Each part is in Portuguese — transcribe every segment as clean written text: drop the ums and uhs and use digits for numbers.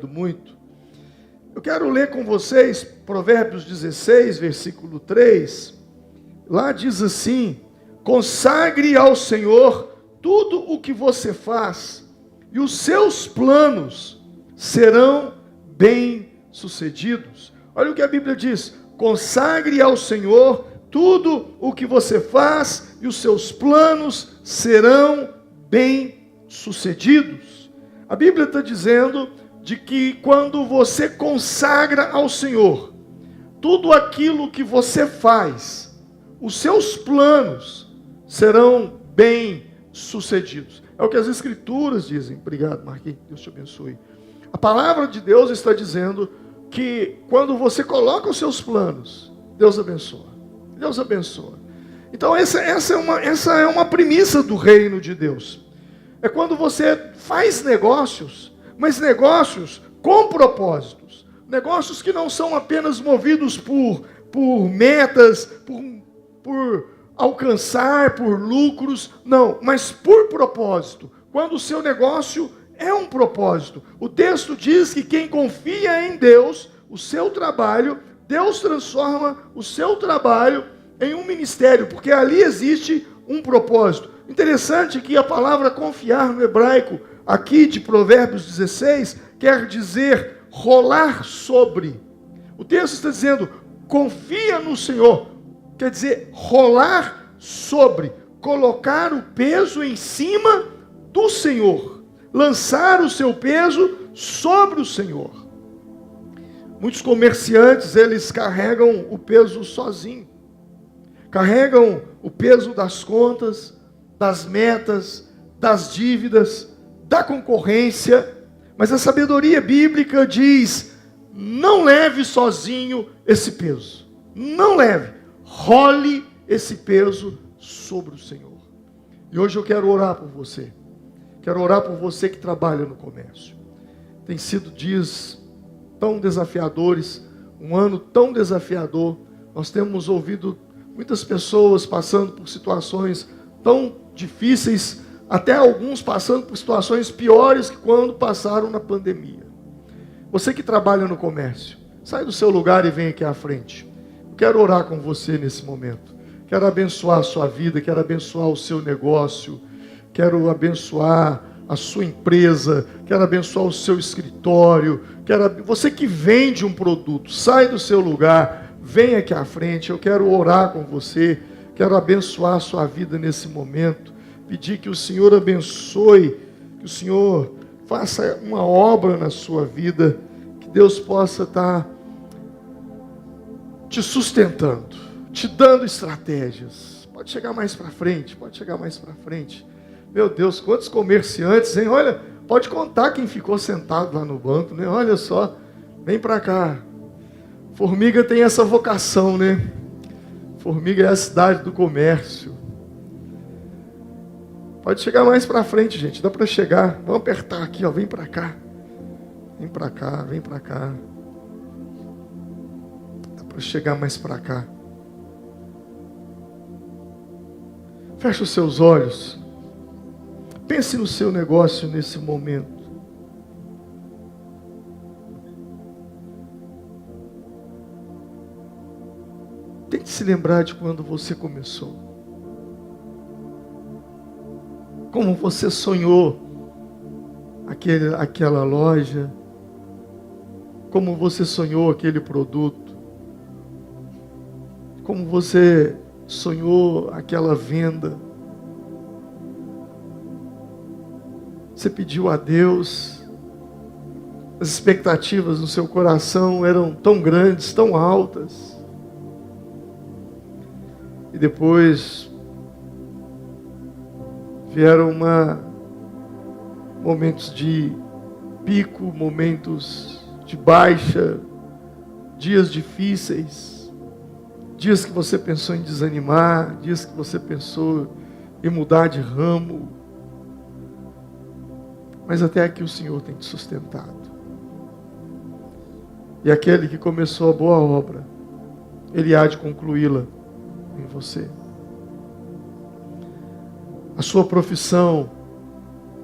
muito. Eu quero ler com vocês Provérbios 16, versículo 3. Lá diz assim: consagre ao Senhor tudo o que você faz, e os seus planos serão bem-sucedidos. Olha o que a Bíblia diz: consagre ao Senhor tudo o que você faz, e os seus planos serão bem-sucedidos. A Bíblia está dizendo de que quando você consagra ao Senhor tudo aquilo que você faz, os seus planos serão bem-sucedidos. É o que as Escrituras dizem. Obrigado, Marquinhos, Deus te abençoe. A palavra de Deus está dizendo que quando você coloca os seus planos, Deus abençoa. Deus abençoa. Então essa é uma premissa do reino de Deus. É quando você faz negócios, mas negócios com propósitos. Negócios que não são apenas movidos por metas, por alcançar, por lucros. Não, mas por propósito. Quando o seu negócio é um propósito. O texto diz que quem confia em Deus, o seu trabalho, Deus transforma o seu trabalho em um ministério, porque ali existe um propósito. Interessante que a palavra confiar no hebraico, aqui de Provérbios 16, quer dizer rolar sobre. O texto está dizendo, confia no Senhor, quer dizer rolar sobre, colocar o peso em cima do Senhor, lançar o seu peso sobre o Senhor. Muitos comerciantes, eles carregam o peso sozinho, carregam o peso das contas, das metas, das dívidas, da concorrência, mas a sabedoria bíblica diz, não leve sozinho esse peso, não leve, role esse peso sobre o Senhor. E hoje eu quero orar por você que trabalha no comércio. Tem sido dias tão desafiadores, um ano tão desafiador, nós temos ouvido muitas pessoas passando por situações tão difíceis, até alguns passando por situações piores que quando passaram na pandemia. Você que trabalha no comércio, sai do seu lugar e vem aqui à frente. Eu quero orar com você nesse momento. Quero abençoar a sua vida, quero abençoar o seu negócio, quero abençoar a sua empresa, quero abençoar o seu escritório, você que vende um produto, sai do seu lugar, vem aqui à frente. Eu quero orar com você, quero abençoar a sua vida nesse momento. Pedir que o Senhor abençoe, que o Senhor faça uma obra na sua vida, que Deus possa estar te sustentando, te dando estratégias. Pode chegar mais para frente, pode chegar mais para frente. Meu Deus, quantos comerciantes, hein? Olha, pode contar quem ficou sentado lá no banco, né? Olha só, vem para cá. Formiga tem essa vocação, né? Formiga é a cidade do comércio. Pode chegar mais para frente, gente. Dá para chegar. Vamos apertar aqui, ó. Vem para cá. Vem para cá, vem para cá. Dá para chegar mais para cá. Feche os seus olhos. Pense no seu negócio nesse momento. Tente se lembrar de quando você começou. Como você sonhou aquela loja, como você sonhou aquele produto, como você sonhou aquela venda. Você pediu a Deus, as expectativas no seu coração eram tão grandes, tão altas, e depois vieram momentos de pico, momentos de baixa, dias difíceis, dias que você pensou em desanimar, dias que você pensou em mudar de ramo, mas até aqui o Senhor tem te sustentado. E aquele que começou a boa obra, Ele há de concluí-la em você. A sua profissão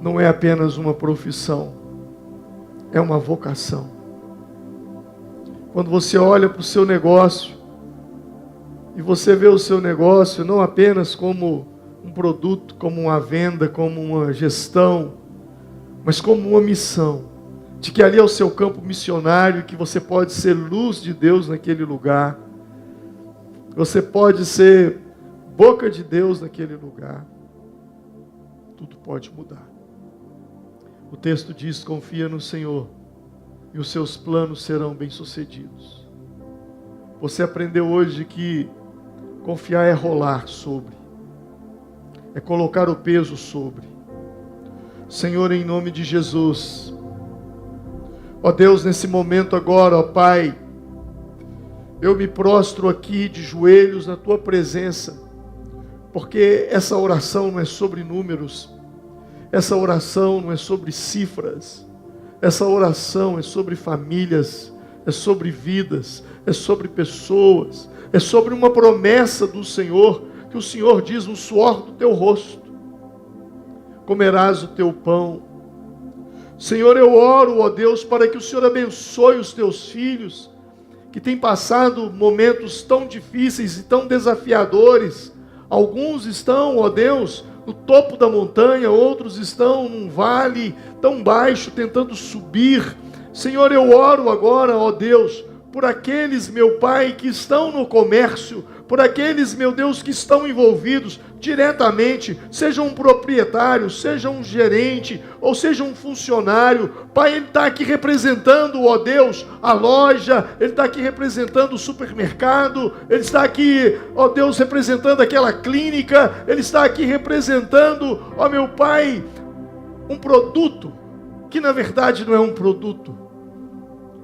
não é apenas uma profissão, é uma vocação. Quando você olha para o seu negócio, e você vê o seu negócio não apenas como um produto, como uma venda, como uma gestão, mas como uma missão, de que ali é o seu campo missionário, que você pode ser luz de Deus naquele lugar, você pode ser boca de Deus naquele lugar, tudo pode mudar. O texto diz: confia no Senhor e os seus planos serão bem-sucedidos. Você aprendeu hoje que confiar é rolar sobre, é colocar o peso sobre. Senhor, em nome de Jesus, ó Deus, nesse momento agora, ó Pai, eu me prostro aqui de joelhos na Tua presença, porque essa oração não é sobre números, essa oração não é sobre cifras, essa oração é sobre famílias, é sobre vidas, é sobre pessoas, é sobre uma promessa do Senhor, que o Senhor diz: no suor do teu rosto comerás o teu pão. Senhor, eu oro, ó Deus, para que o Senhor abençoe os teus filhos, que têm passado momentos tão difíceis e tão desafiadores. Alguns estão, ó Deus, no topo da montanha, outros estão num vale tão baixo, tentando subir. Senhor, eu oro agora, ó Deus, por aqueles, meu Pai, que estão no comércio, por aqueles, meu Deus, que estão envolvidos diretamente, seja um proprietário, seja um gerente, ou seja um funcionário. Pai, ele está aqui representando, ó Deus, a loja, ele está aqui representando o supermercado, ele está aqui, ó Deus, representando aquela clínica, ele está aqui representando, ó meu Pai, um produto, que na verdade não é um produto,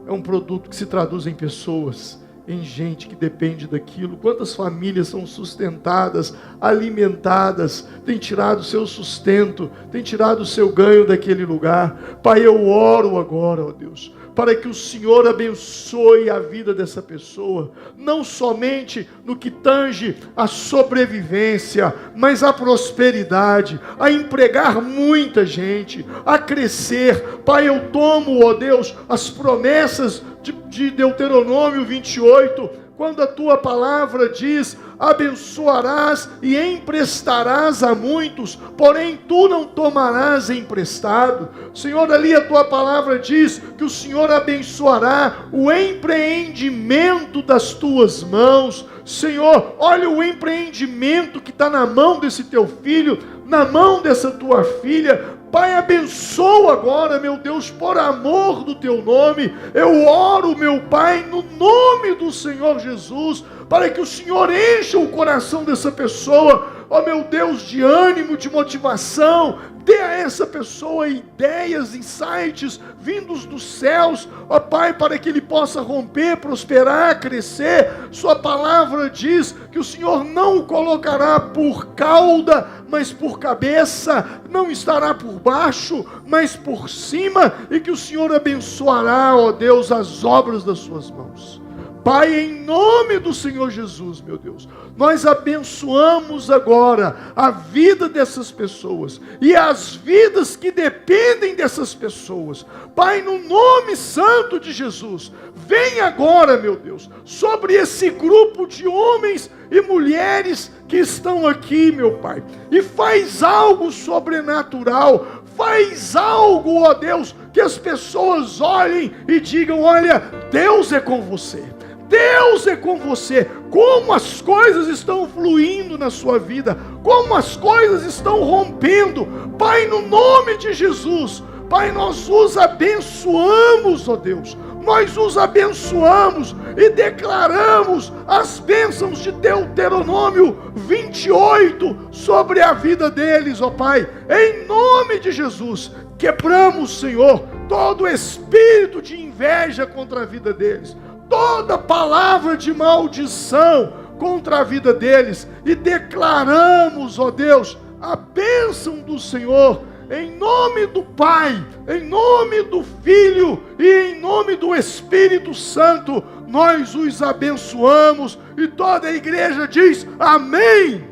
é um produto que se traduz em pessoas, em gente que depende daquilo. Quantas famílias são sustentadas, alimentadas, têm tirado o seu sustento, têm tirado o seu ganho daquele lugar. Pai, eu oro agora, ó Deus, para que o Senhor abençoe a vida dessa pessoa, não somente no que tange a sobrevivência, mas a prosperidade, a empregar muita gente, a crescer. Pai, eu tomo, ó Deus, as promessas de Deuteronômio 28, quando a tua palavra diz: abençoarás e emprestarás a muitos, porém tu não tomarás emprestado. Senhor, ali a tua palavra diz que o Senhor abençoará o empreendimento das tuas mãos. Senhor, olha o empreendimento que está na mão desse teu filho, na mão dessa tua filha. Pai, abençoa agora, meu Deus, por amor do teu nome. Eu oro, meu Pai, no nome do Senhor Jesus, para que o Senhor encha o coração dessa pessoa, ó meu Deus, de ânimo, de motivação. Dê a essa pessoa ideias, insights vindos dos céus, ó Pai, para que ele possa romper, prosperar, crescer. Sua palavra diz que o Senhor não o colocará por cauda, mas por cabeça, não estará por baixo, mas por cima, e que o Senhor abençoará, ó Deus, as obras das suas mãos. Pai, em nome do Senhor Jesus, meu Deus, nós abençoamos agora a vida dessas pessoas e as vidas que dependem dessas pessoas. Pai, no nome santo de Jesus, vem agora, meu Deus, sobre esse grupo de homens e mulheres que estão aqui, meu Pai, e faz algo sobrenatural, faz algo, ó Deus, que as pessoas olhem e digam: olha, Deus é com você. Deus é com você. Como as coisas estão fluindo na sua vida, como as coisas estão rompendo. Pai, no nome de Jesus, Pai, nós os abençoamos, ó Deus. Nós os abençoamos e declaramos as bênçãos de Deuteronômio 28 sobre a vida deles, ó Pai. Em nome de Jesus, quebramos, Senhor, todo espírito de inveja contra a vida deles, toda palavra de maldição contra a vida deles, e declaramos, ó Deus, a bênção do Senhor, em nome do Pai, em nome do Filho e em nome do Espírito Santo. Nós os abençoamos, e toda a igreja diz amém.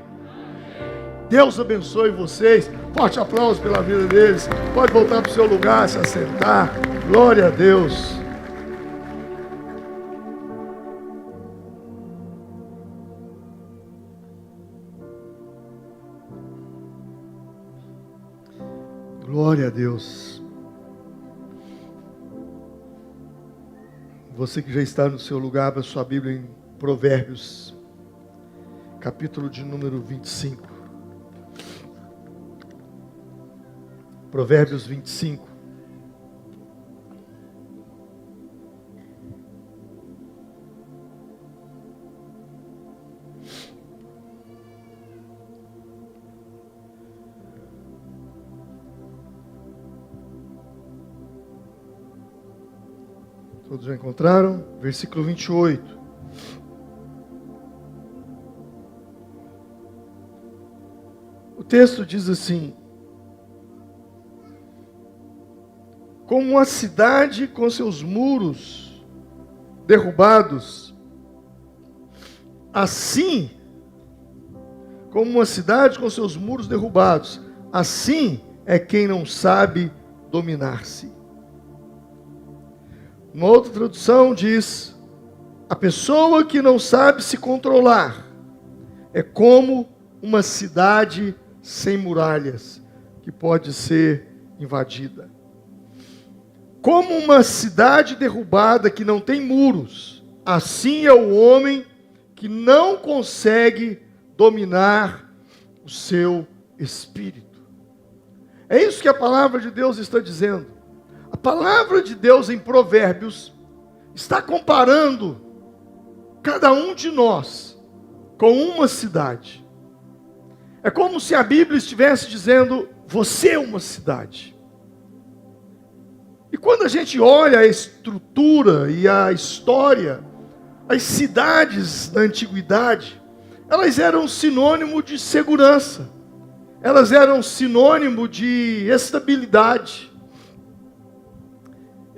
Deus abençoe vocês. Forte aplauso pela vida deles. Pode voltar para o seu lugar, se assentar. Glória a Deus. Glória a Deus. Você que já está no seu lugar, abra sua Bíblia em Provérbios, capítulo de número 25. Provérbios 25. Todos já encontraram? Versículo 28. O texto diz assim: como uma cidade com seus muros derrubados, assim, como uma cidade com seus muros derrubados, assim é quem não sabe dominar-se. Uma outra tradução diz: a pessoa que não sabe se controlar é como uma cidade sem muralhas, que pode ser invadida. Como uma cidade derrubada que não tem muros, assim é o homem que não consegue dominar o seu espírito. É isso que a palavra de Deus está dizendo. A palavra de Deus em Provérbios está comparando cada um de nós com uma cidade. É como se a Bíblia estivesse dizendo: você é uma cidade. E quando a gente olha a estrutura e a história, as cidades da antiguidade, elas eram sinônimo de segurança. Elas eram sinônimo de estabilidade.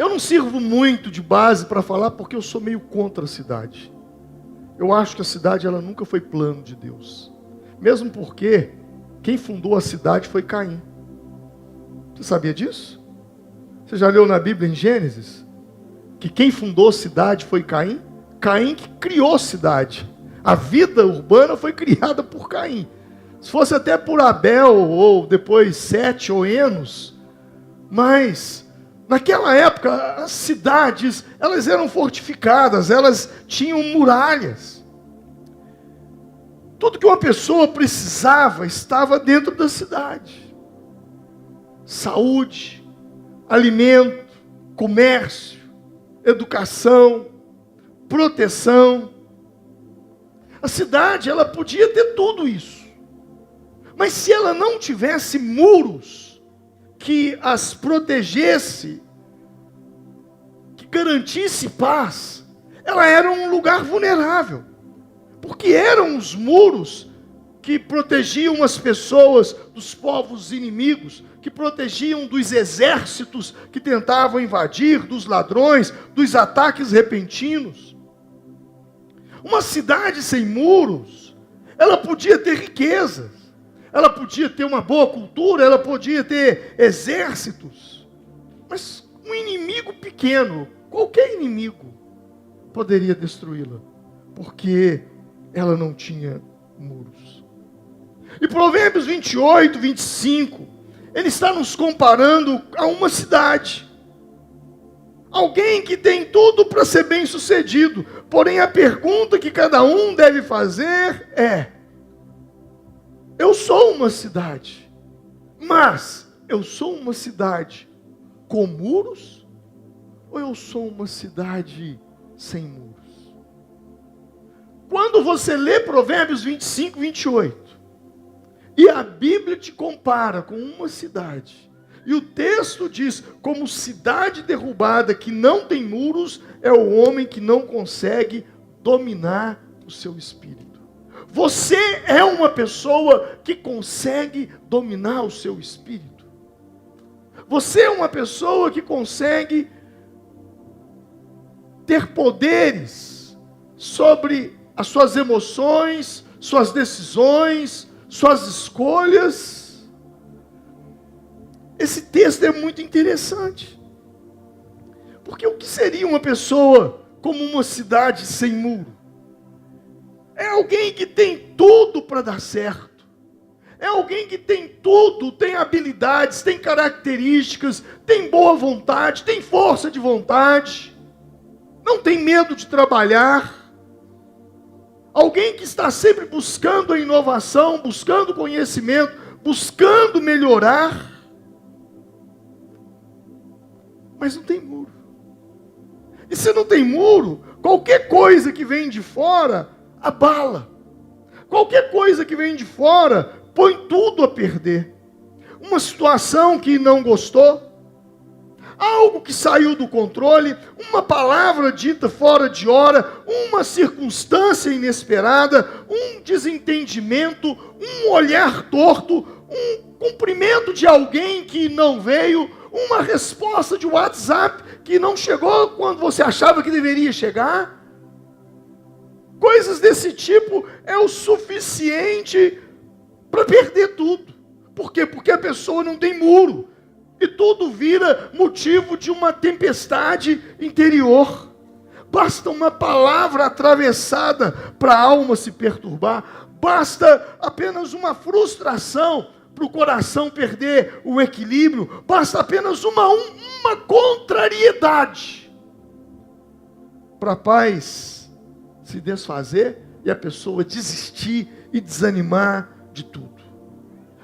Eu não sirvo muito de base para falar porque eu sou meio contra a cidade. Eu acho que a cidade ela nunca foi plano de Deus. Mesmo porque quem fundou a cidade foi Caim. Você sabia disso? Você já leu na Bíblia em Gênesis? Que quem fundou a cidade foi Caim? Caim que criou a cidade. A vida urbana foi criada por Caim. Se fosse até por Abel, ou depois Sete ou Enos. Mas naquela época, as cidades, elas eram fortificadas, elas tinham muralhas. Tudo que uma pessoa precisava estava dentro da cidade. Saúde, alimento, comércio, educação, proteção. A cidade, ela podia ter tudo isso. Mas se ela não tivesse muros que as protegesse, que garantisse paz, ela era um lugar vulnerável. Porque eram os muros que protegiam as pessoas dos povos inimigos, que protegiam dos exércitos que tentavam invadir, dos ladrões, dos ataques repentinos. Uma cidade sem muros, ela podia ter riquezas, ela podia ter uma boa cultura, ela podia ter exércitos, mas um inimigo pequeno, qualquer inimigo, poderia destruí-la, porque ela não tinha muros. E Provérbios 28, 25, ele está nos comparando a uma cidade. Alguém que tem tudo para ser bem sucedido, porém a pergunta que cada um deve fazer é: eu sou uma cidade, mas eu sou uma cidade com muros ou eu sou uma cidade sem muros? Quando você lê Provérbios 25, 28, e a Bíblia te compara com uma cidade, e o texto diz, como cidade derrubada que não tem muros, é o homem que não consegue dominar o seu espírito. Você é uma pessoa que consegue dominar o seu espírito. Você é uma pessoa que consegue ter poderes sobre as suas emoções, suas decisões, suas escolhas. Esse texto é muito interessante. Porque o que seria uma pessoa como uma cidade sem muro? É alguém que tem tudo para dar certo. É alguém que tem tudo, tem habilidades, tem características, tem boa vontade, tem força de vontade, não tem medo de trabalhar. Alguém que está sempre buscando a inovação, buscando conhecimento, buscando melhorar, mas não tem muro. E se não tem muro, qualquer coisa que vem de fora abala. Qualquer coisa que vem de fora põe tudo a perder. Uma situação que não gostou, algo que saiu do controle, uma palavra dita fora de hora, uma circunstância inesperada, um desentendimento, um olhar torto, um cumprimento de alguém que não veio, uma resposta de WhatsApp que não chegou quando você achava que deveria chegar. Coisas desse tipo é o suficiente para perder tudo. Por quê? Porque a pessoa não tem muro. E tudo vira motivo de uma tempestade interior. Basta uma palavra atravessada para a alma se perturbar. Basta apenas uma frustração para o coração perder o equilíbrio. Basta apenas uma contrariedade para a paz se desfazer e a pessoa desistir e desanimar de tudo.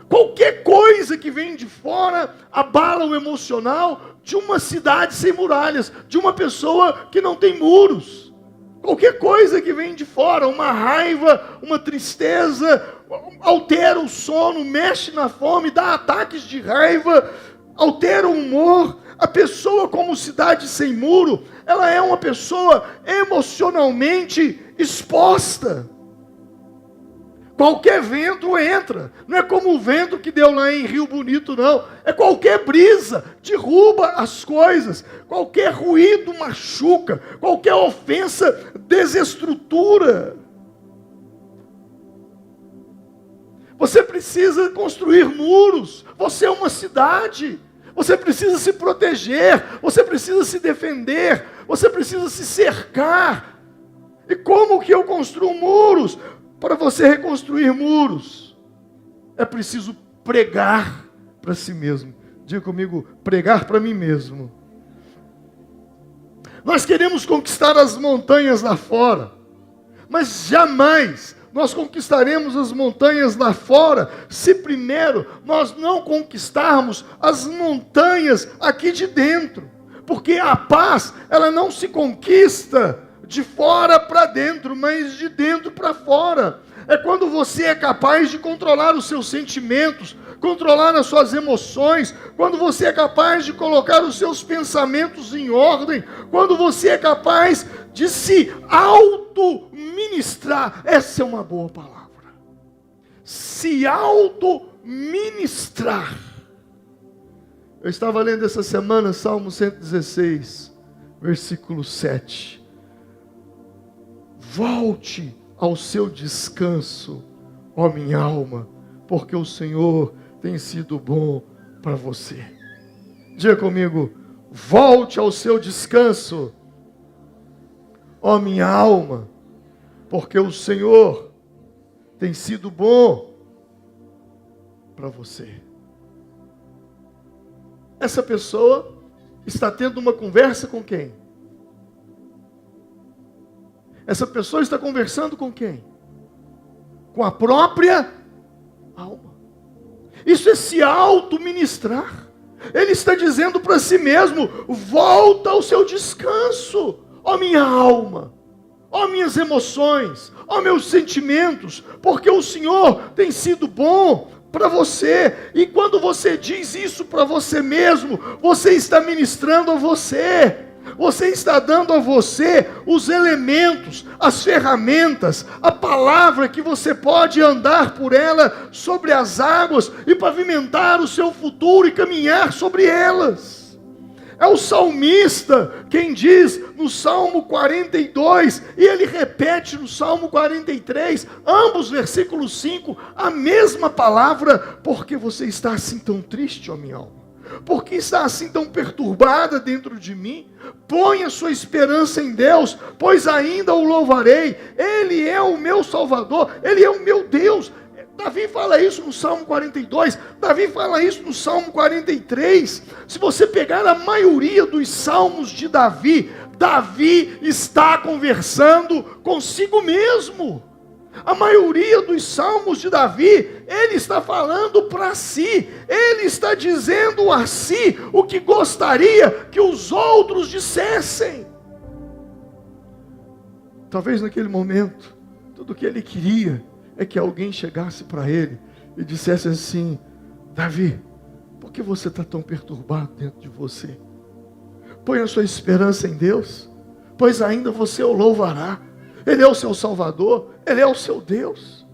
Qualquer coisa que vem de fora abala o emocional de uma cidade sem muralhas, de uma pessoa que não tem muros. Qualquer coisa que vem de fora, uma raiva, uma tristeza, altera o sono, mexe na fome, dá ataques de raiva, altera o humor. A pessoa como cidade sem muro, ela é uma pessoa emocionalmente exposta. Qualquer vento entra, não é como o vento que deu lá em Rio Bonito, não. É qualquer brisa, derruba as coisas, qualquer ruído machuca, qualquer ofensa desestrutura. Você precisa construir muros, você é uma cidade, você precisa se proteger, você precisa se defender, você precisa se cercar. E como que eu construo muros? Para você reconstruir muros, é preciso pregar para si mesmo. Diga comigo, pregar para mim mesmo. Nós queremos conquistar as montanhas lá fora, mas jamais nós conquistaremos as montanhas lá fora se primeiro nós não conquistarmos as montanhas aqui de dentro. Porque a paz, ela não se conquista de fora para dentro, mas de dentro para fora. É quando você é capaz de controlar os seus sentimentos, controlar as suas emoções, quando você é capaz de colocar os seus pensamentos em ordem, quando você é capaz de se auto-ministrar. Essa é uma boa palavra. Se auto-ministrar. Eu estava lendo essa semana Salmo 116, versículo 7. Volte ao seu descanso, ó minha alma, porque o Senhor tem sido bom para você. Diga comigo, volte ao seu descanso, ó minha alma, porque o Senhor tem sido bom para você. Essa pessoa está tendo uma conversa com quem? Essa pessoa está conversando com quem? Com a própria alma. Isso é se auto-ministrar. Ele está dizendo para si mesmo, volta ao seu descanso, ó minha alma, ó minhas emoções, ó meus sentimentos, porque o Senhor tem sido bom para você. E quando você diz isso para você mesmo, você está ministrando a você. Você está dando a você os elementos, as ferramentas, a palavra que você pode andar por ela sobre as águas e pavimentar o seu futuro e caminhar sobre elas. É o salmista quem diz no Salmo 42, e ele repete no Salmo 43, ambos versículos 5, a mesma palavra. Porque você está assim tão triste, ó minha alma? Por que está assim tão perturbada dentro de mim? Põe a sua esperança em Deus, pois ainda o louvarei. Ele é o meu Salvador, Ele é o meu Deus. Davi fala isso no Salmo 42, Davi fala isso no Salmo 43. Se você pegar a maioria dos salmos de Davi, Davi está conversando consigo mesmo. A maioria dos salmos de Davi, ele está falando para si, ele está dizendo a si o que gostaria que os outros dissessem. Talvez naquele momento, tudo o que ele queria é que alguém chegasse para ele e dissesse assim: Davi, por que você está tão perturbado dentro de você? Põe a sua esperança em Deus, pois ainda você o louvará. Ele é o seu Salvador, Ele é o seu Deus.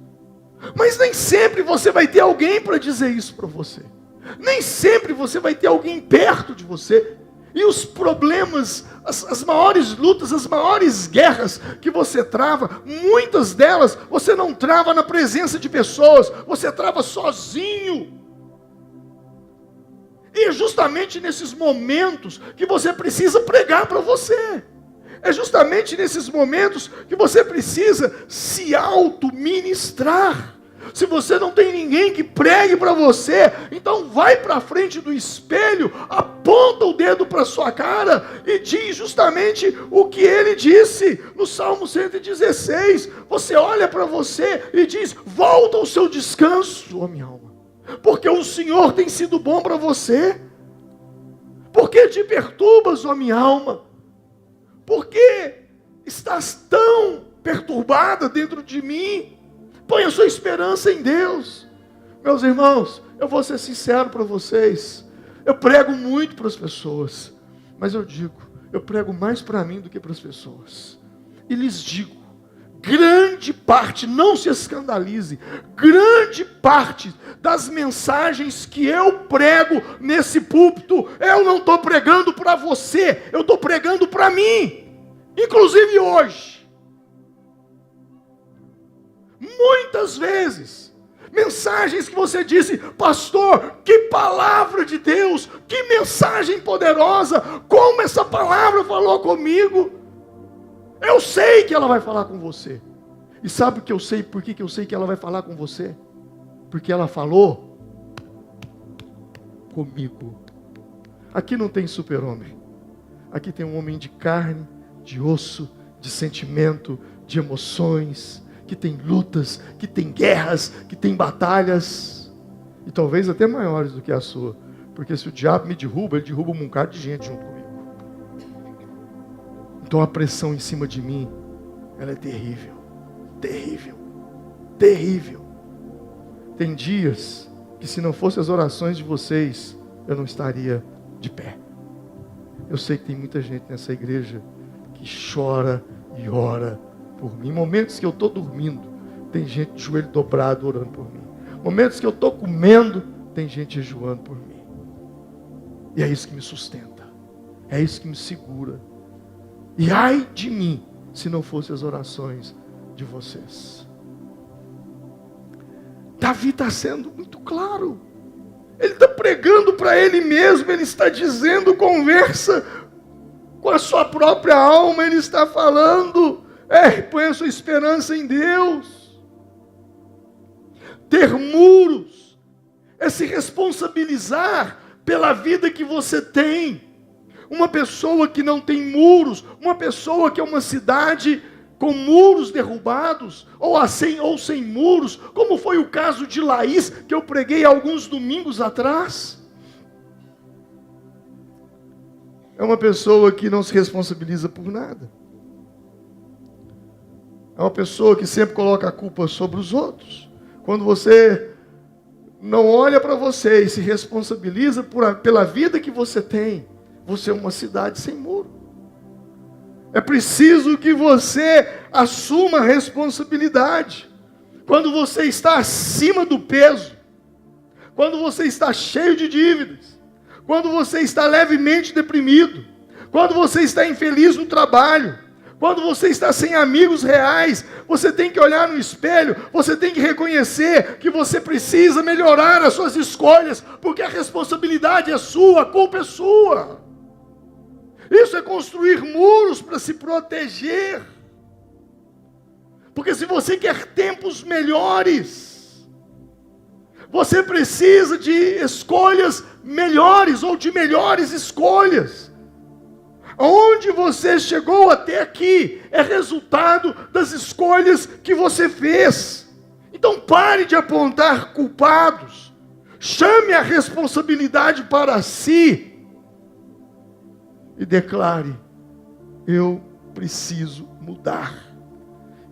Mas nem sempre você vai ter alguém para dizer isso para você. Nem sempre você vai ter alguém perto de você. E os problemas, as maiores lutas, as maiores guerras que você trava, muitas delas você não trava na presença de pessoas, você trava sozinho. E é justamente nesses momentos que você precisa pregar para você. É justamente nesses momentos que você precisa se auto-ministrar. Se você não tem ninguém que pregue para você, então vai para frente do espelho, aponta o dedo para sua cara e diz justamente o que ele disse no Salmo 116. Você olha para você e diz: volta ao seu descanso, ó minha alma, porque o Senhor tem sido bom para você. Por que te perturbas, ó minha alma? Por que estás tão perturbada dentro de mim? Põe a sua esperança em Deus. Meus irmãos, eu vou ser sincero para vocês. Eu prego muito para as pessoas, mas eu prego mais para mim do que para as pessoas. E lhes digo, grande parte, não se escandalize, grande parte das mensagens que eu prego nesse púlpito, eu não estou pregando para você, eu estou pregando para mim. Inclusive hoje. Muitas vezes, mensagens que você disse: pastor, que palavra de Deus, que mensagem poderosa, como essa palavra falou comigo. Eu sei que ela vai falar com você. E sabe o que eu sei? Por que eu sei que ela vai falar com você? Porque ela falou comigo. Aqui não tem super-homem. Aqui tem um homem de carne, de osso, de sentimento, de emoções, que tem lutas, que tem guerras, que tem batalhas, e talvez até maiores do que a sua, porque se o diabo me derruba, ele derruba um bocado de gente junto comigo. Então a pressão em cima de mim, ela é terrível, terrível, terrível. Tem dias que se não fossem as orações de vocês, eu não estaria de pé. Eu sei que tem muita gente nessa igreja que chora e ora por mim. Momentos que eu estou dormindo, tem gente de joelho dobrado orando por mim. Momentos que eu estou comendo, tem gente jejuando por mim. E é isso que me sustenta, é isso que me segura. E ai de mim, se não fossem as orações de vocês. Davi está sendo muito claro. Ele está pregando para ele mesmo, ele está dizendo, conversa com a sua própria alma, ele está falando: põe a sua esperança em Deus. Ter muros é se responsabilizar pela vida que você tem. Uma pessoa que não tem muros, uma pessoa que é uma cidade com muros derrubados, ou sem muros, como foi o caso de Laís, que eu preguei alguns domingos atrás. É uma pessoa que não se responsabiliza por nada. É uma pessoa que sempre coloca a culpa sobre os outros. Quando você não olha para você e se responsabiliza pela vida que você tem, você é uma cidade sem muro. É preciso que você assuma a responsabilidade. Quando você está acima do peso, quando você está cheio de dívidas, quando você está levemente deprimido, quando você está infeliz no trabalho, Quando você está sem amigos reais, você tem que olhar no espelho, você tem que reconhecer que você precisa melhorar as suas escolhas, porque a responsabilidade é sua, a culpa é sua. Isso é construir muros para se proteger. Porque se você quer tempos melhores, você precisa de escolhas melhores ou de melhores escolhas. Onde você chegou até aqui é resultado das escolhas que você fez. Então pare de apontar culpados. Chame a responsabilidade para si. E declare: eu preciso mudar.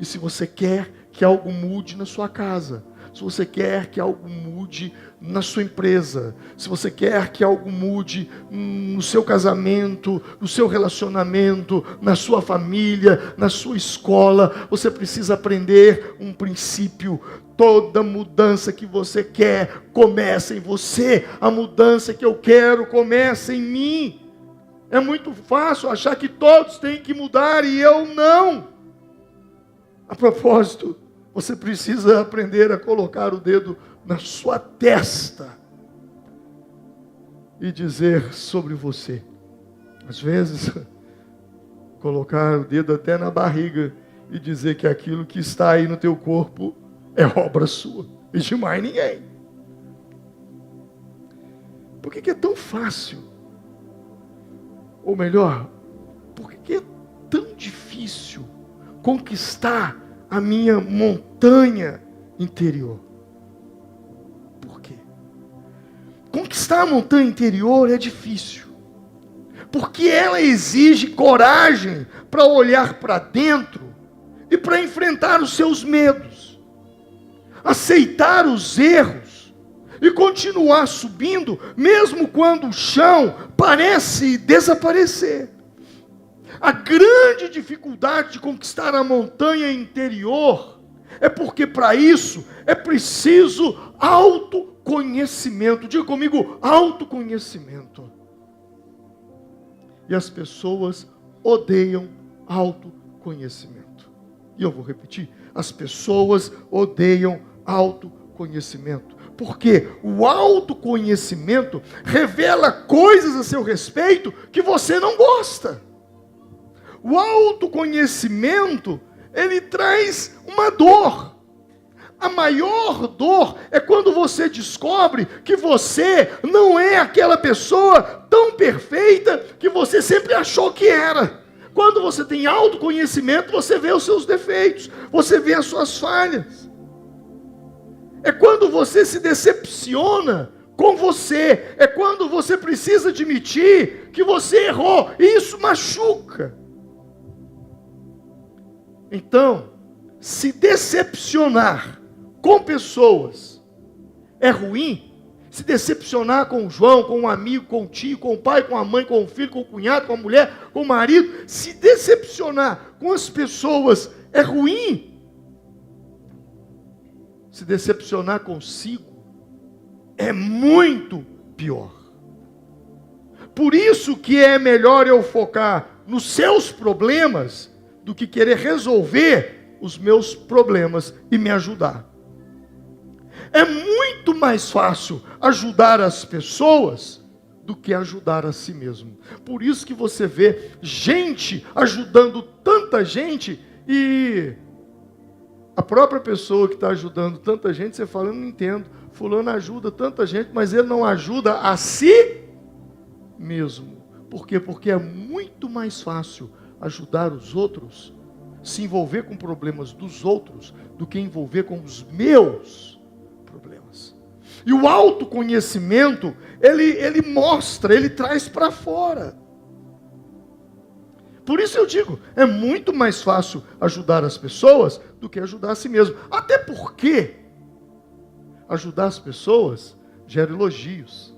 E se você quer que algo mude na sua casa, se você quer que algo mude na sua empresa, se você quer que algo mude no seu casamento, no seu relacionamento, na sua família, na sua escola, você precisa aprender um princípio. Toda mudança que você quer começa em você. A mudança que eu quero começa em mim. É muito fácil achar que todos têm que mudar e eu não. A propósito, você precisa aprender a colocar o dedo na sua testa e dizer sobre você. Às vezes, colocar o dedo até na barriga e dizer que aquilo que está aí no teu corpo é obra sua e de mais ninguém. Por que é tão fácil? Ou melhor, por que é tão difícil conquistar a minha montanha interior? Por quê? Conquistar a montanha interior é difícil, porque ela exige coragem para olhar para dentro e para enfrentar os seus medos, aceitar os erros e continuar subindo, mesmo quando o chão parece desaparecer. A grande dificuldade de conquistar a montanha interior é porque para isso é preciso autoconhecimento. Diga comigo, autoconhecimento. E as pessoas odeiam autoconhecimento. E eu vou repetir, as pessoas odeiam autoconhecimento. Porque o autoconhecimento revela coisas a seu respeito que você não gosta. O autoconhecimento, ele traz uma dor. A maior dor é quando você descobre que você não é aquela pessoa tão perfeita que você sempre achou que era. Quando você tem autoconhecimento, você vê os seus defeitos, você vê as suas falhas. É quando você se decepciona com você, é quando você precisa admitir que você errou, e isso machuca. Então, se decepcionar com pessoas é ruim, se decepcionar com o João, com um amigo, com o tio, com o pai, com a mãe, com o filho, com o cunhado, com a mulher, com o marido, se decepcionar com as pessoas é ruim, se decepcionar consigo é muito pior. Por isso que é melhor eu focar nos seus problemas do que querer resolver os meus problemas e me ajudar. É muito mais fácil ajudar as pessoas do que ajudar a si mesmo. Por isso que você vê gente ajudando tanta gente e a própria pessoa que está ajudando tanta gente, você fala, eu não entendo, fulano ajuda tanta gente, mas ele não ajuda a si mesmo. Por quê? Porque é muito mais fácil ajudar os outros, se envolver com problemas dos outros, do que envolver com os meus problemas. E o autoconhecimento, ele mostra, ele traz para fora. Por isso eu digo, é muito mais fácil ajudar as pessoas do que ajudar a si mesmo. Até porque ajudar as pessoas gera elogios.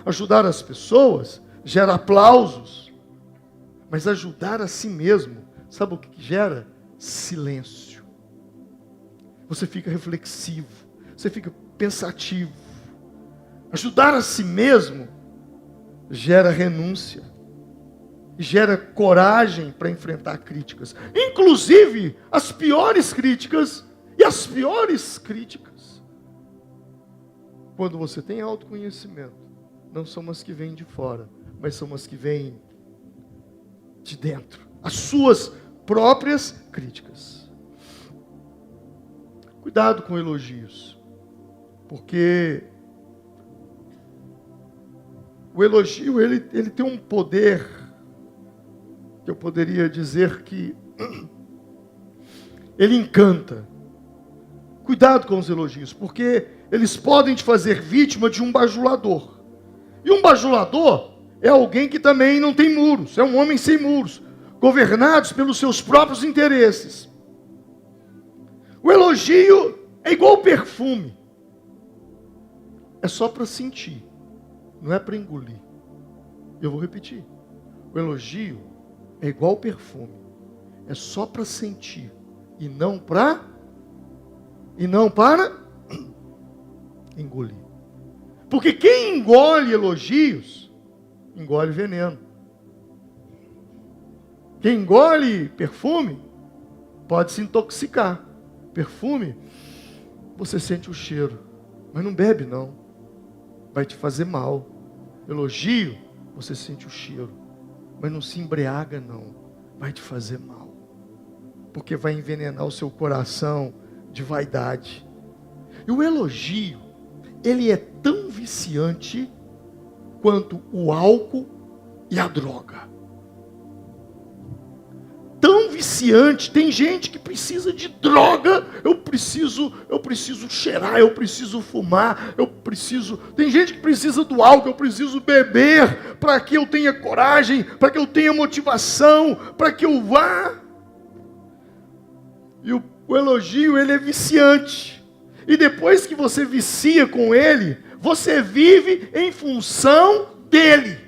Ajudar as pessoas gera aplausos. Mas ajudar a si mesmo, sabe o que gera? Silêncio. Você fica reflexivo, você fica pensativo. Ajudar a si mesmo gera renúncia. e gera coragem para enfrentar críticas, inclusive as piores críticas. E as piores críticas, quando você tem autoconhecimento, não são as que vêm de fora, mas são as que vêm de dentro, as suas próprias críticas. Cuidado com elogios, porque o elogio ele tem um poder que eu poderia dizer que ele encanta. Cuidado com os elogios, porque eles podem te fazer vítima de um bajulador. E um bajulador é alguém que também não tem muros, é um homem sem muros, governados pelos seus próprios interesses. O elogio é igual perfume. É só para sentir, não é para engolir. Eu vou repetir. O elogio é igual perfume. É só para sentir e não para engolir. Porque quem engole elogios, engole veneno. Quem engole perfume, pode se intoxicar. Perfume, você sente o cheiro, mas não bebe não. Vai te fazer mal. Elogio, você sente o cheiro, mas não se embriaga não. Vai te fazer mal. Porque vai envenenar o seu coração de vaidade. E o elogio, ele é tão viciante quanto o álcool e a droga. Tão viciante, tem gente que precisa de droga, eu preciso cheirar, eu preciso fumar, tem gente que precisa do álcool, eu preciso beber, para que eu tenha coragem, para que eu tenha motivação, para que eu vá. E o elogio, ele é viciante. E depois que você vicia com ele, você vive em função dele.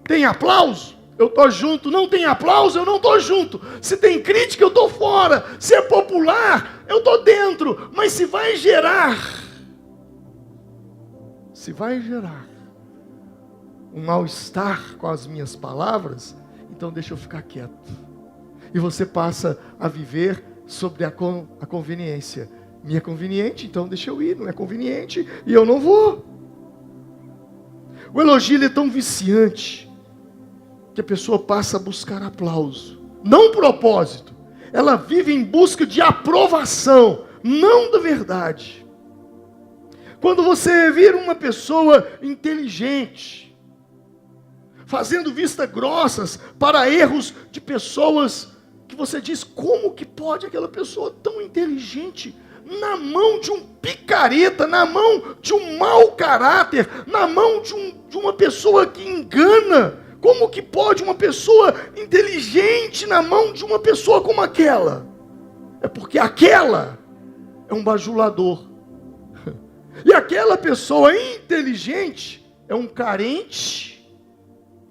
Tem aplauso? Eu estou junto. Não tem aplauso? Eu não estou junto. Se tem crítica, eu estou fora. Se é popular, eu estou dentro. Mas se vai gerar um mal-estar com as minhas palavras, então deixa eu ficar quieto. E você passa a viver sobre a conveniência. Me é conveniente, então deixa eu ir. Não é conveniente e eu não vou. O elogio ele é tão viciante que a pessoa passa a buscar aplauso. Não propósito. Ela vive em busca de aprovação, não da verdade. Quando você vira uma pessoa inteligente, fazendo vista grossas para erros de pessoas que você diz, como que pode aquela pessoa tão inteligente na mão de um picareta, na mão de um mau caráter, na mão de uma pessoa que engana? Como que pode uma pessoa inteligente na mão de uma pessoa como aquela? É porque aquela é um bajulador. E aquela pessoa inteligente é um carente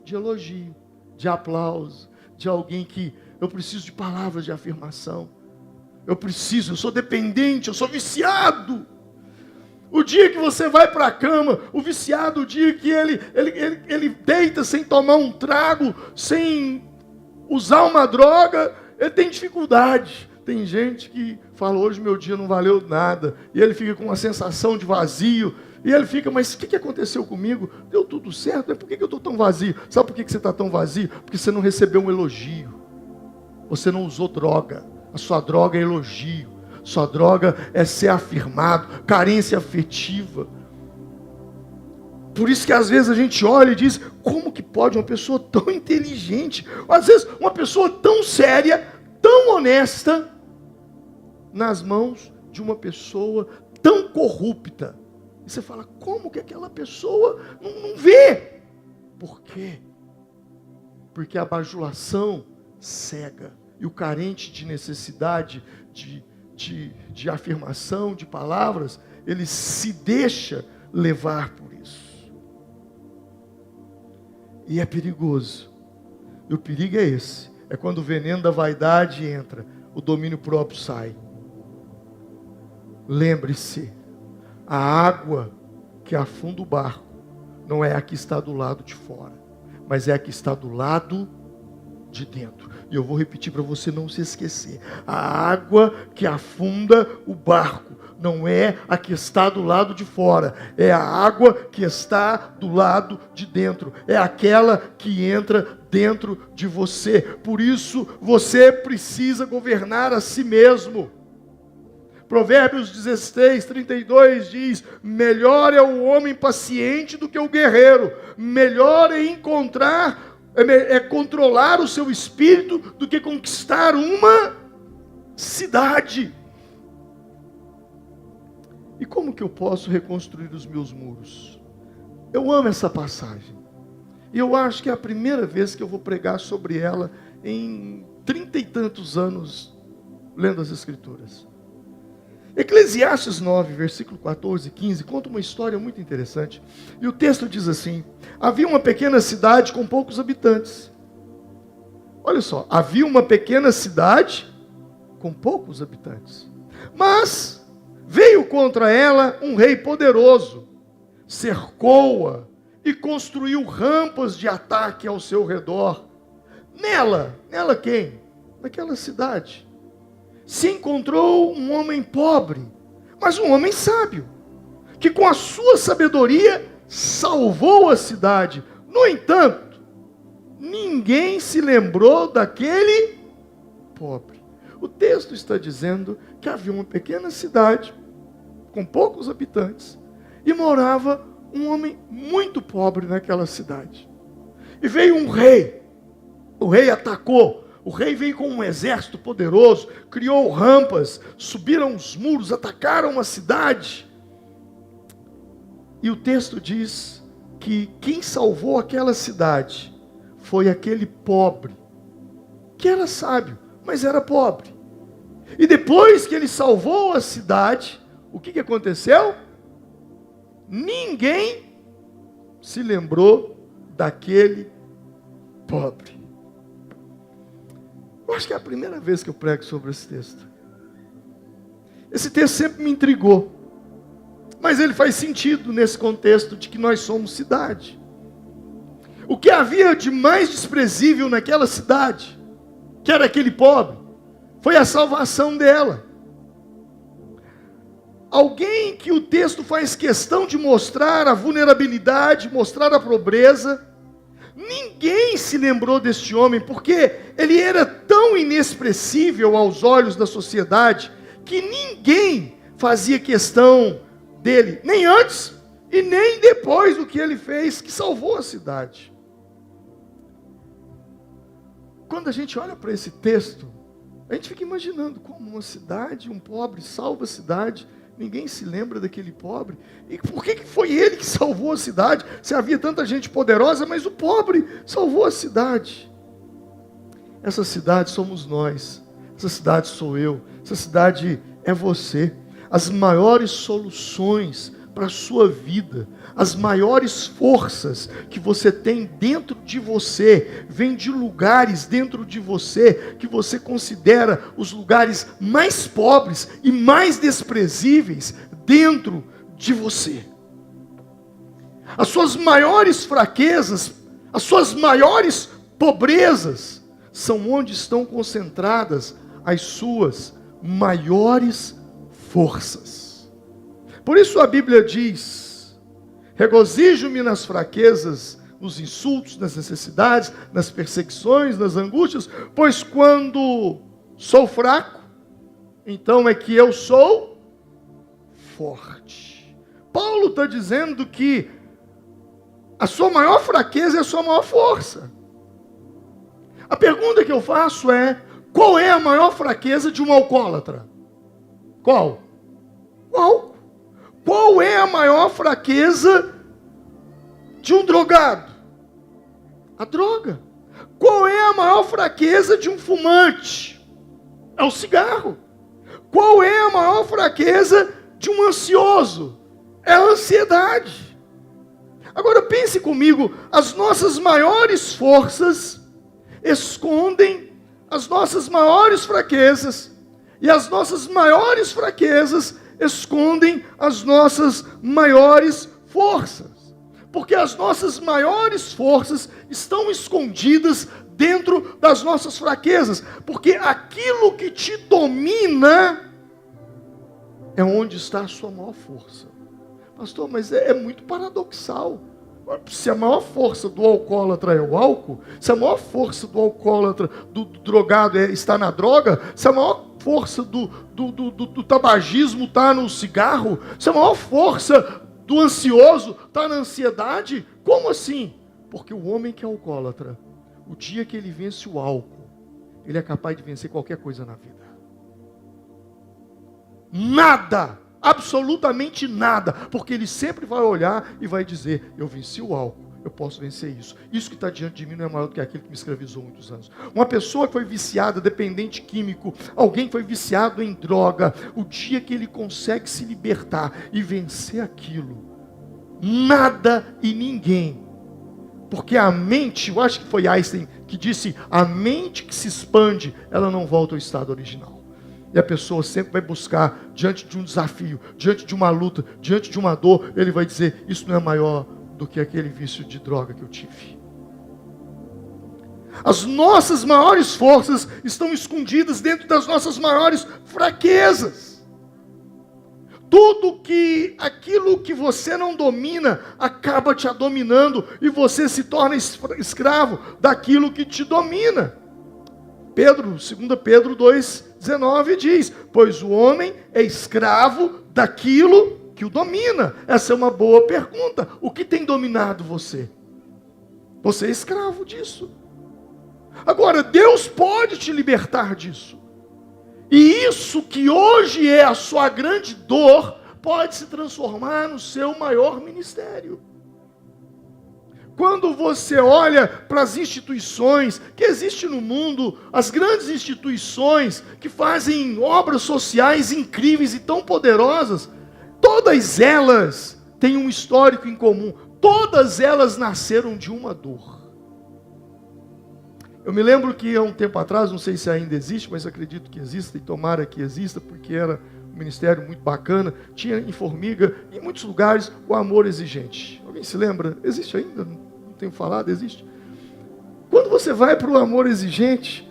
de elogio, de aplauso, de alguém que eu preciso de palavras de afirmação. Eu sou dependente, eu sou viciado. O dia que você vai para a cama, o viciado, o dia que ele deita sem tomar um trago, sem usar uma droga, ele tem dificuldade. Tem gente que fala, hoje meu dia não valeu nada, e ele fica com uma sensação de vazio, e ele fica, mas o que aconteceu comigo? Deu tudo certo, mas por que eu estou tão vazio? Sabe por que você está tão vazio? Porque você não recebeu um elogio, você não usou droga, a sua droga é elogio, sua droga é ser afirmado, carência afetiva. Por isso que às vezes a gente olha e diz, como que pode uma pessoa tão inteligente, às vezes uma pessoa tão séria, tão honesta, nas mãos de uma pessoa tão corrupta. E você fala, como que aquela pessoa não vê? Por quê? Porque a bajulação cega. E o carente de necessidade de afirmação, de palavras, ele se deixa levar por isso. E é perigoso. E o perigo é esse. É quando o veneno da vaidade entra, o domínio próprio sai. Lembre-se, a água que afunda o barco não é a que está do lado de fora, mas é a que está do lado de dentro. E eu vou repetir para você não se esquecer. A água que afunda o barco não é a que está do lado de fora, é a água que está do lado de dentro, é aquela que entra dentro de você. Por isso você precisa governar a si mesmo. Provérbios 16:32 diz: melhor é o homem paciente do que o guerreiro, melhor é controlar o seu espírito do que conquistar uma cidade. E como que eu posso reconstruir os meus muros? Eu amo essa passagem. E eu acho que é a primeira vez que eu vou pregar sobre ela em 30 e tantos anos lendo as Escrituras. Eclesiastes 9, versículo 14 e 15, conta uma história muito interessante. E o texto diz assim: havia uma pequena cidade com poucos habitantes. Olha só, havia uma pequena cidade com poucos habitantes. Mas veio contra ela um rei poderoso, cercou-a e construiu rampas de ataque ao seu redor. Nela quem? Naquela cidade se encontrou um homem pobre, mas um homem sábio, que com a sua sabedoria salvou a cidade. No entanto, ninguém se lembrou daquele pobre. O texto está dizendo que havia uma pequena cidade com poucos habitantes e morava um homem muito pobre naquela cidade. E veio um rei. O rei atacou. O rei veio com um exército poderoso, criou rampas, subiram os muros, atacaram a cidade. E o texto diz que quem salvou aquela cidade foi aquele pobre, que era sábio, mas era pobre. E depois que ele salvou a cidade, o que aconteceu? Ninguém se lembrou daquele pobre. Eu acho que é a primeira vez que eu prego sobre esse texto. Esse texto sempre me intrigou. Mas ele faz sentido nesse contexto de que nós somos cidade. O que havia de mais desprezível naquela cidade, que era aquele pobre, foi a salvação dela. Alguém que o texto faz questão de mostrar a vulnerabilidade, mostrar a pobreza. Ninguém se lembrou deste homem, porque ele era tão inexpressível aos olhos da sociedade, que ninguém fazia questão dele, nem antes e nem depois do que ele fez, que salvou a cidade. Quando a gente olha para esse texto, a gente fica imaginando como uma cidade, um pobre salva a cidade. Ninguém se lembra daquele pobre. E por que foi ele que salvou a cidade? Se havia tanta gente poderosa, mas o pobre salvou a cidade. Essa cidade somos nós. Essa cidade sou eu. Essa cidade é você. As maiores soluções para a sua vida, as maiores forças que você tem dentro de você, vêm de lugares dentro de você, que você considera os lugares mais pobres e mais desprezíveis dentro de você. As suas maiores fraquezas, as suas maiores pobrezas, são onde estão concentradas as suas maiores forças. Por isso a Bíblia diz: regozijo-me nas fraquezas, nos insultos, nas necessidades, nas perseguições, nas angústias, pois quando sou fraco, então é que eu sou forte. Paulo está dizendo que a sua maior fraqueza é a sua maior força. A pergunta que eu faço é: qual é a maior fraqueza de um alcoólatra? Qual? Qual? Qual é a maior fraqueza de um drogado? A droga. Qual é a maior fraqueza de um fumante? É o cigarro. Qual é a maior fraqueza de um ansioso? É a ansiedade. Agora pense comigo, as nossas maiores forças escondem as nossas maiores fraquezas, e as nossas maiores fraquezas escondem as nossas maiores forças. Porque as nossas maiores forças estão escondidas dentro das nossas fraquezas. Porque aquilo que te domina é onde está a sua maior força. Pastor, mas é muito paradoxal. Se a maior força do alcoólatra é o álcool, se a maior força do alcoólatra, do drogado está na droga, se a maior força do tabagismo está no cigarro, se a maior força do ansioso está na ansiedade, como assim? Porque o homem que é alcoólatra, o dia que ele vence o álcool, ele é capaz de vencer qualquer coisa na vida. Nada, absolutamente nada, porque ele sempre vai olhar e vai dizer, eu venci o álcool, eu posso vencer isso. Isso que está diante de mim não é maior do que aquele que me escravizou há muitos anos. Uma pessoa que foi viciada, dependente químico, alguém que foi viciado em droga, o dia que ele consegue se libertar e vencer aquilo, nada e ninguém, porque a mente, eu acho que foi Einstein que disse, a mente que se expande, ela não volta ao estado original. E a pessoa sempre vai buscar, diante de um desafio, diante de uma luta, diante de uma dor, ele vai dizer, isso não é maior do que aquele vício de droga que eu tive. As nossas maiores forças estão escondidas dentro das nossas maiores fraquezas. Aquilo que você não domina, acaba te dominando, e você se torna escravo daquilo que te domina. 2 Pedro 2,19 diz, pois o homem é escravo daquilo que o domina. Essa é uma boa pergunta. O que tem dominado você? Você é escravo disso. Agora, Deus pode te libertar disso. E isso que hoje é a sua grande dor, pode se transformar no seu maior ministério. Quando você olha para as instituições que existem no mundo, as grandes instituições que fazem obras sociais incríveis e tão poderosas, todas elas têm um histórico em comum. Todas elas nasceram de uma dor. Eu me lembro que há um tempo atrás, não sei se ainda existe, mas acredito que exista e tomara que exista, porque era um ministério muito bacana, tinha em Formiga, em muitos lugares, o amor exigente. Alguém se lembra? Existe ainda? Não tenho falado, existe. Quando você vai para o amor exigente,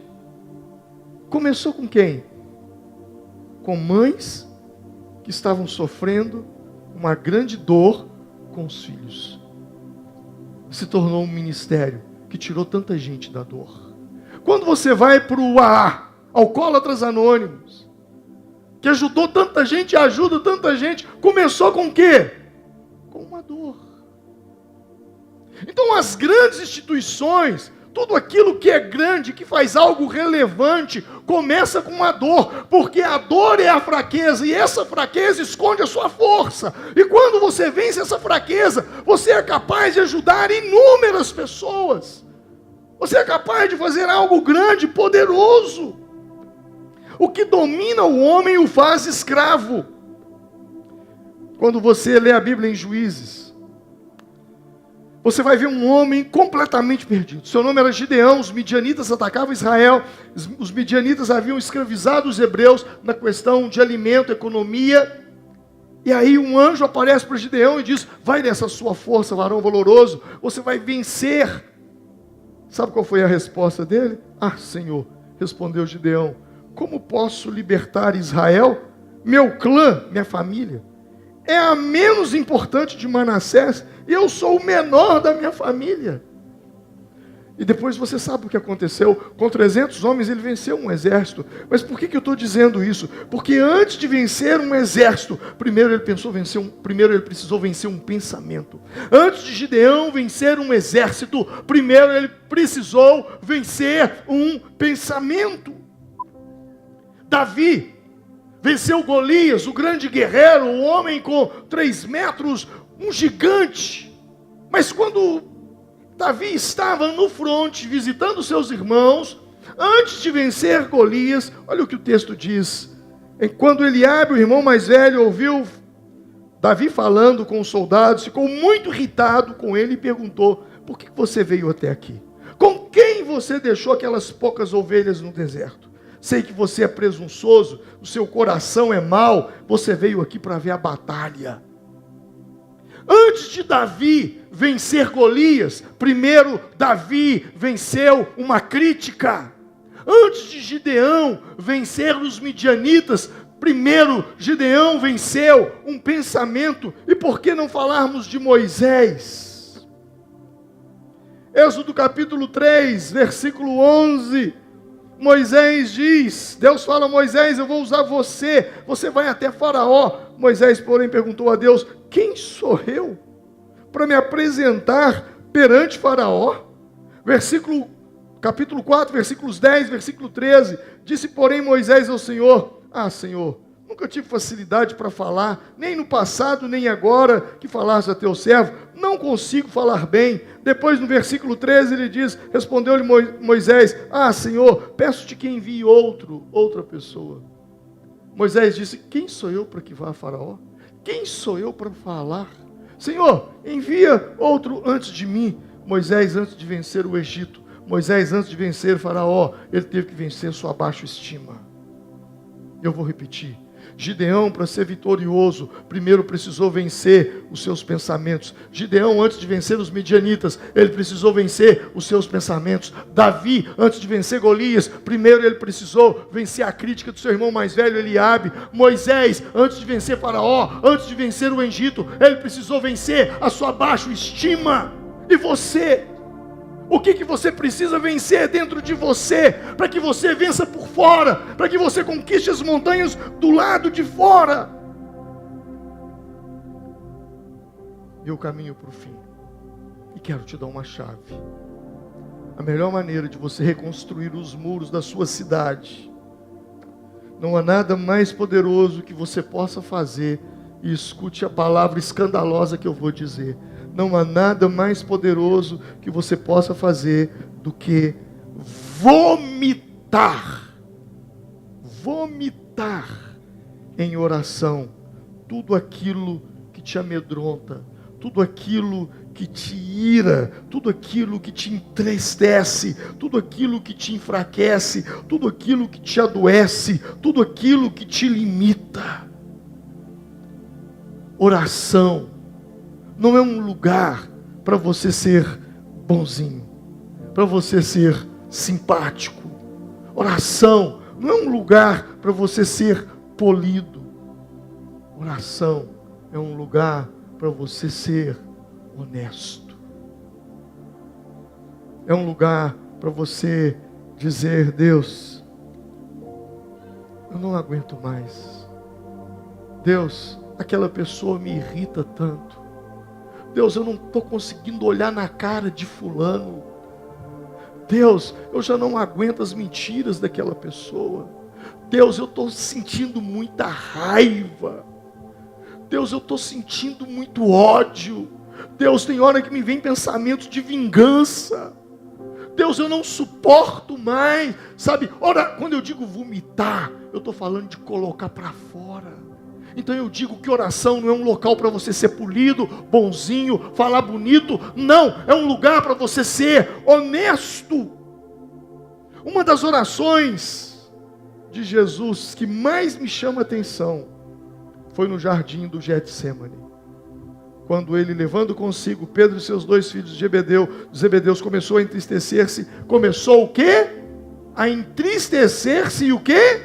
começou com quem? Com mães que estavam sofrendo uma grande dor com os filhos. Se tornou um ministério que tirou tanta gente da dor. Quando você vai para o AA, Alcoólatras Anônimos, que ajudou tanta gente e ajuda tanta gente, começou com o quê? Com uma dor. Então as grandes instituições, tudo aquilo que é grande, que faz algo relevante, começa com uma dor, porque a dor é a fraqueza, e essa fraqueza esconde a sua força. E quando você vence essa fraqueza, você é capaz de ajudar inúmeras pessoas. Você é capaz de fazer algo grande, poderoso. O que domina o homem o faz escravo. Quando você lê a Bíblia em Juízes, você vai ver um homem completamente perdido. Seu nome era Gideão, os midianitas atacavam Israel, os midianitas haviam escravizado os hebreus na questão de alimento, economia. E aí um anjo aparece para Gideão e diz, vai nessa sua força, varão valoroso, você vai vencer. Sabe qual foi a resposta dele? Ah, Senhor, respondeu Gideão, como posso libertar Israel? Meu clã, minha família, é a menos importante de Manassés, e eu sou o menor da minha família. E depois você sabe o que aconteceu. Com 300 homens ele venceu um exército. Mas por que eu estou dizendo isso? Porque antes de vencer um exército, primeiro ele precisou vencer um pensamento. Antes de Gideão vencer um exército, primeiro ele precisou vencer um pensamento. Davi venceu Golias, o grande guerreiro, o homem com 3 metros, um gigante. Mas quando Davi estava no fronte, visitando seus irmãos, antes de vencer Golias, olha o que o texto diz. Quando Eliabe, o irmão mais velho, ouviu Davi falando com os soldados, ficou muito irritado com ele e perguntou, por que você veio até aqui? Com quem você deixou aquelas poucas ovelhas no deserto? Sei que você é presunçoso, o seu coração é mau, você veio aqui para ver a batalha. Antes de Davi vencer Golias, primeiro Davi venceu uma crítica. Antes de Gideão vencer os midianitas, primeiro Gideão venceu um pensamento. E por que não falarmos de Moisés? Êxodo capítulo 3, versículo 11. Moisés diz, Deus fala: Moisés, eu vou usar você, você vai até Faraó. Moisés, porém, perguntou a Deus: quem sou eu para me apresentar perante Faraó? Capítulo 4, versículos 10, versículo 13. Disse, porém, Moisés ao Senhor: Senhor, nunca tive facilidade para falar, nem no passado, nem agora que falaste a teu servo, não consigo falar bem. Depois, no versículo 13, ele diz, respondeu-lhe Moisés: Senhor, peço-te que envie outra pessoa. Moisés disse: quem sou eu para que vá a Faraó? Quem sou eu para falar? Senhor, envia outro antes de mim. Moisés, antes de vencer o Egito, Moisés, antes de vencer Faraó, ele teve que vencer sua baixa estima. Eu vou repetir. Gideão, para ser vitorioso, primeiro precisou vencer os seus pensamentos. Gideão, antes de vencer os midianitas, ele precisou vencer os seus pensamentos. Davi, antes de vencer Golias, primeiro ele precisou vencer a crítica do seu irmão mais velho, Eliabe. Moisés, antes de vencer Faraó, antes de vencer o Egito, ele precisou vencer a sua baixa estima. E você? O que você precisa vencer dentro de você, para que você vença por fora, para que você conquiste as montanhas do lado de fora? Eu caminho para o fim, e quero te dar uma chave. A melhor maneira de você reconstruir os muros da sua cidade, não há nada mais poderoso que você possa fazer, e escute a palavra escandalosa que eu vou dizer. Não há nada mais poderoso que você possa fazer do que vomitar em oração tudo aquilo que te amedronta, tudo aquilo que te ira, tudo aquilo que te entristece, tudo aquilo que te enfraquece, tudo aquilo que te adoece, tudo aquilo que te limita. Oração não é um lugar para você ser bonzinho, para você ser simpático. Oração não é um lugar para você ser polido. Oração é um lugar para você ser honesto. É um lugar para você dizer: Deus, eu não aguento mais. Deus, aquela pessoa me irrita tanto. Deus, eu não estou conseguindo olhar na cara de fulano. Deus, eu já não aguento as mentiras daquela pessoa. Deus, eu estou sentindo muita raiva. Deus, eu estou sentindo muito ódio. Deus, tem hora que me vem pensamentos de vingança. Deus, eu não suporto mais. Sabe, ora, quando eu digo vomitar, eu estou falando de colocar para fora. Então eu digo que oração não é um local para você ser polido, bonzinho, falar bonito. Não, é um lugar para você ser honesto. Uma das orações de Jesus que mais me chama a atenção foi no jardim do Getsêmani. Quando ele, levando consigo Pedro e seus 2 filhos de Zebedeus, começou a entristecer-se. Começou o quê? A entristecer-se e o quê?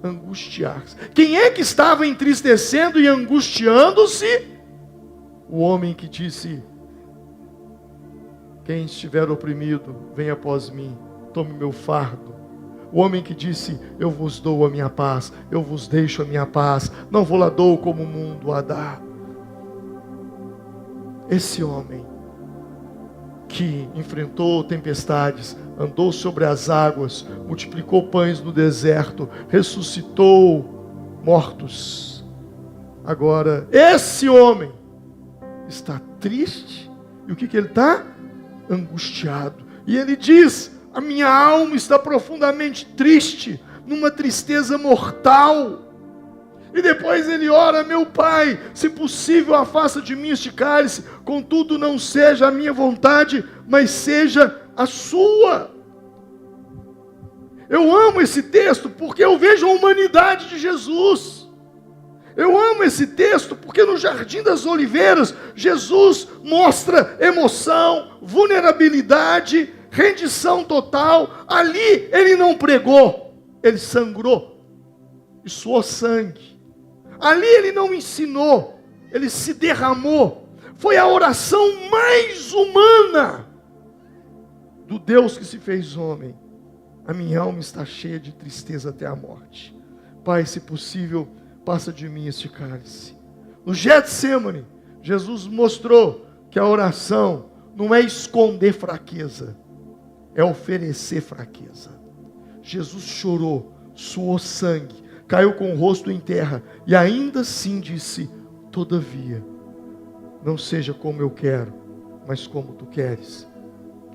Angustiar-se. Quem é que estava entristecendo e angustiando-se? O homem que disse: quem estiver oprimido, venha após mim, tome meu fardo. O homem que disse: eu vos dou a minha paz, eu vos deixo a minha paz, não vou lá dou como o mundo a dá. Esse homem que enfrentou tempestades, andou sobre as águas, multiplicou pães no deserto, ressuscitou mortos. Agora, esse homem está triste. E o que ele está? Angustiado. E ele diz: a minha alma está profundamente triste, numa tristeza mortal. E depois ele ora: meu Pai, se possível afasta de mim este cálice, contudo não seja a minha vontade, mas seja a sua. Eu amo esse texto porque eu vejo a humanidade de Jesus. Eu amo esse texto porque no Jardim das Oliveiras, Jesus mostra emoção, vulnerabilidade, rendição total. Ali ele não pregou, ele sangrou e suou sangue. Ali ele não ensinou, ele se derramou. Foi a oração mais humana do Deus que se fez homem. A minha alma está cheia de tristeza até a morte. Pai, se possível, passa de mim este cálice. No Getsêmani, Jesus mostrou que a oração não é esconder fraqueza, é oferecer fraqueza. Jesus chorou, suou sangue, caiu com o rosto em terra e ainda assim disse: todavia, não seja como eu quero, mas como tu queres.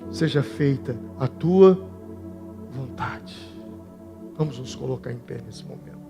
Seja feita a tua vontade. Vamos nos colocar em pé nesse momento.